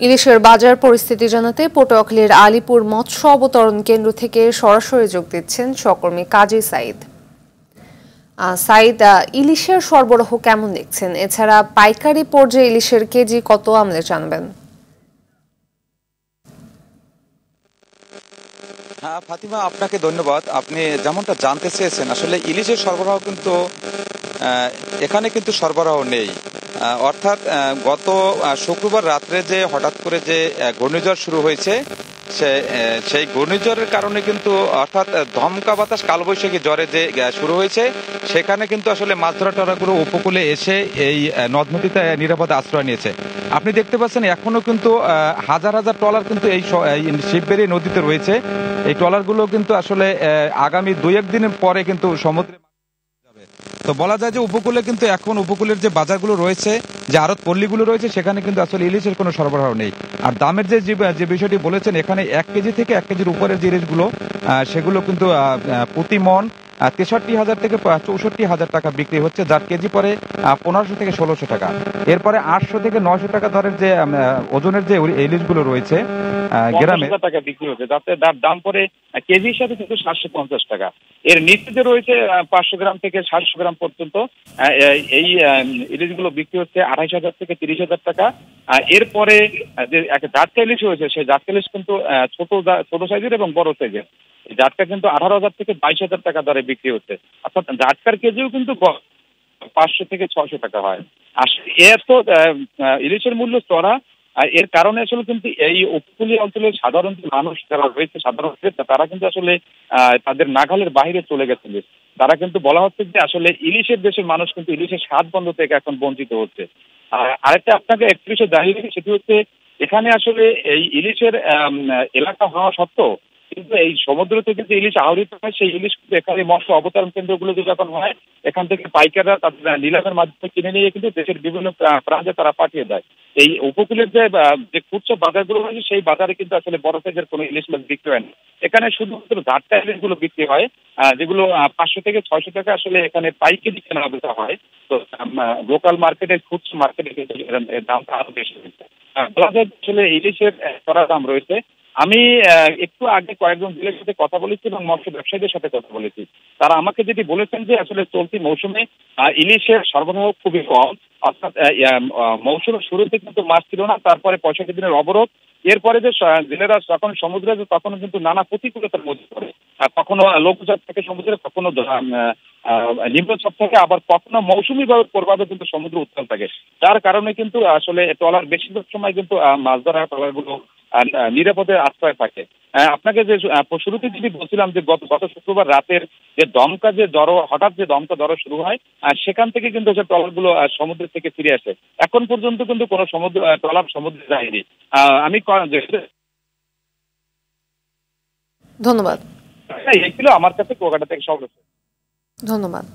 ইলিশের বাজার পরিস্থিতি জানাতে পটুয়াখালীর আলীপুর মৎস্য অবতরণ কেন্দ্র থেকে সরাসরি যোগ দিচ্ছেন সহকর্মী কাজী সাইদ। সাইদ, ইলিশের সরবরাহ কেমন দেখছেন? এছাড়া পাইকারি পর্যায়ে ইলিশের কেজি কত আমলে জানবেন? হ্যাঁ ফাতিমা, আপনাকে ধন্যবাদ। আপনি যেমনটা জানতে চেয়েছেন, আসলে ইলিশের সরবরাহ কিন্তু এখানে কিন্তু সরবরাহ নেই। অর্থাৎ গত শুক্রবার রাত্রে যে হঠাৎ করে যে ঘূর্ণিঝড় শুরু হয়েছে, সেই ঘূর্ণিঝড়ের কারণে কিন্তু অর্থাৎ ধমকা বাতাস কালবৈশাখী ঝড়ে যে শুরু হয়েছে, সেখানে কিন্তু আসলে মাছ ধরা ট্রলারগুলো উপকূলে এসে এই নদ নদীতে নিরাপদে আশ্রয় নিয়েছে। আপনি দেখতে পাচ্ছেন এখনো কিন্তু হাজার হাজার ট্রলার কিন্তু এই শিববেড়ি নদীতে রয়েছে। এই ট্রলারগুলো কিন্তু আসলে আগামী 2-1 দিনের পরে কিন্তু সমুদ্রে যাবে। তো বলা যায় যে উপকূলে কিন্তু এখন উপকূলের যে বাজারগুলো রয়েছে, যে আড়ত পল্লীগুলো রয়েছে, সেখানে কিন্তু আসলে ইলিশের কোনো সরবরাহ নেই। আর দামের যে বিষয়টি বলেছেন, এখানে 1 কেজি থেকে 1 কেজির উপরের যে ইলিশগুলো সেগুলো কিন্তু প্রতি মন 63,000 থেকে 64,000 টাকা বিক্রি হচ্ছে, যার কেজি পরে 1500 থেকে 1600 টাকা। এরপরে 800 থেকে 900 টাকা দরের যে ওজনের যে ইলিশগুলো রয়েছে গ্রামে টাকা বিক্রি হচ্ছে, যাতে তার দাম পরে কেজি হিসাবে কিন্তু 750 টাকা। এর নিচে যে রয়েছে 500 গ্রাম থেকে 700 গ্রাম পর্যন্ত এই ইলিশগুলো বিক্রি হচ্ছে 28,000 থেকে 30,000 টাকা। এরপরে যে একটা জাটকা ইলিশ রয়েছে, সেই জাটকা ইলিশ কিন্তু ছোট সাইজের এবং বড় সাইজের। জাটকা কিন্তু 18,000 থেকে 22,000 টাকা দরে বিক্রি হচ্ছে। অর্থাৎ জাটকার কেজিও কিন্তু 500 থেকে 600 টাকা হয়। আর এর তো ইলিশের মূল্য চড়া। আর এর কারণে আসলে কিন্তু এই উপকূলীয় অঞ্চলের সাধারণ মানুষ যারা রয়েছে, সাধারণ তারা কিন্তু আসলে তাদের নাগালের বাইরে চলে গেছে। তারা কিন্তু বলা হচ্ছে যে আসলে ইলিশের দেশের মানুষ কিন্তু ইলিশের স্বাদ বন্ধ থেকে এখন বঞ্চিত হচ্ছে। আরেকটা আপনাকে একটু বিষয় জানিয়ে রাখি, সেটি হচ্ছে এখানে আসলে এই ইলিশের এলাকা হওয়া সত্ত্বেও কিন্তু এই সমুদ্র থেকে যে ইলিশ আহরিত হয়, সেই ইলিশ কিন্তু এখানে মৎস্য অবতরণ কেন্দ্রগুলো যখন হয়, এখান থেকে পাইকাররা তাদের নিলামের মাধ্যমে কিনে নিয়ে কিন্তু দেশের বিভিন্ন প্রান্তে তারা পাঠিয়ে দেয়। এই উপকূলের যে খুচরা বাজারগুলো রয়েছে, সেই বাজারে কিন্তু আসলে বড় সাইজের কোনো ইলিশ মাছ বিক্রি হয় না। এখানে শুধুমাত্র জাটকা ইলিশগুলো বিক্রি হয়, যেগুলো 500 থেকে 600 টাকা আসলে এখানে পাইকারি কেনা বেচা হয়। তো লোকাল মার্কেটের খুচরা মার্কেটে কিন্তু এর দামটা আরো বেশি হয়েছে। বলা যায় আসলে ইলিশের চড়া দাম রয়েছে। আমি একটু আগে কয়েকজন জেলের সাথে কথা বলেছি এবং মৎস্য ব্যবসায়ীদের সাথে কথা বলেছি। তারা আমাকে যেটি বলেছেন যে আসলে চলতি মৌসুমে ইলিশের সরবরাহ খুবই কম। অর্থাৎ মৌসুমের শুরুতে কিন্তু মাছ ছিল না, তারপরে 65 দিনের অবরোধ। এরপরে যে জেলেরা যখন সমুদ্রে যায়, তখন কিন্তু নানা প্রতিকূলতার মধ্যে পড়ে। কখনো লঘুচাপ থাকে সমুদ্রে, কখনো নিম্নচাপ থাকে, আবার কখনো মৌসুমী প্রভাবে কিন্তু সমুদ্র উত্তাল থাকে। যার কারণে কিন্তু আসলে ট্রলার বেশিরভাগ সময় কিন্তু মাছ ধরা ট্রলারগুলো নিরাপদে আশ্রয় থাকে। আপনাকে যে শুরুতে যদি বলছিলাম যে গত শুক্রবার রাতের যে দমকা যে হঠাৎ যে দমকা ঝড় শুরু হয়, সেখান থেকে কিন্তু যে ট্রলারগুলো সমুদ্র থেকে ফিরে আসে। এখন পর্যন্ত কিন্তু কোনো ট্রলার সমুদ্রে যায়নি। আমি ধন্যবাদ। এই ছিল আমার কাছে কুয়াকাটা থেকে সব। ধন্যবাদ।